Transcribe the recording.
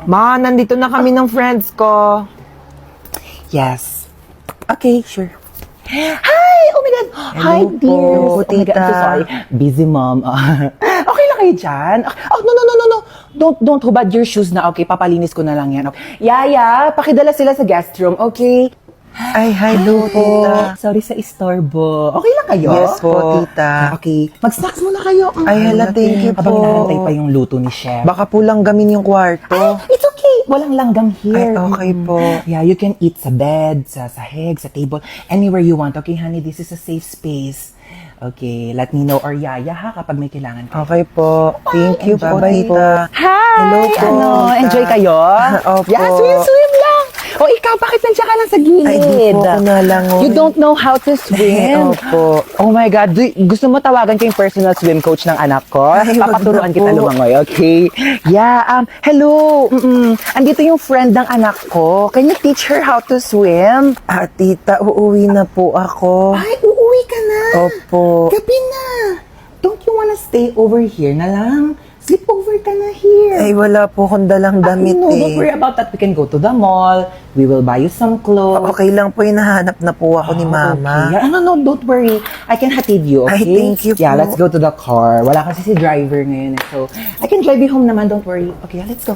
Ma, nandito na kami ng friends ko. Yes. Okay, sure. Hi! Oh my God! Hi, Hello dear! po, Oh my God, I'm so tita. sorry. Busy, mom. Okay lang kayo dyan? Oh, no. Don't hubad your shoes na, okay? Papalinis ko na lang yan. Okay. Yaya, pakidala sila sa guest room, okay? Ay, hello, tita. Sorry sa istorbo. Okay lang kayo? Yes po, tita. Okay. Mag-snacks muna kayo. Ay, hala, thank you Habang po. hinahantay pa yung luto ni Chef. Baka po langgamin yung kwarto. It's okay. Walang langgam here. Ay, okay po. Yeah, you can eat sa bed, sa sahig, sa table, anywhere you want. Okay, honey, this is a safe space. Okay, let me know or yaya ha kapag may kailangan ka. Okay po. Thank you po, Bye-bye tita. Hi! Hello po, Ano, tita. enjoy kayo? Opo. Yeah, swim lang. O ikaw, bakit nandiyan ka lang sa gilid? Ay, di po ako nalangoy. You don't know how to swim? Opo. Oh my God, gusto mo tawagan ko yung personal swim coach ng anak ko? Ay, wag Papaturuan na kita po. lumangoy, okay? Yeah, hello. Andito yung friend ng anak ko. Can you teach her how to swim? Ah, tita, uuwi na po ako. Ay, uuwi ka na. Opo. Gabi na. Don't you wanna stay over here na lang? Sleep over ka na here. Ay, wala po akong dalang damit no, don't worry eh. about that. We can go to the mall. We will buy you some clothes. Okay lang po, hinahanap na po ako ni mama. Okay. No, don't worry. I can hatid you, okay? Ay, thank you Yeah, po. let's go to the car. Wala kasi si driver ngayon. So, I can drive you home naman. Don't worry. Okay, let's go.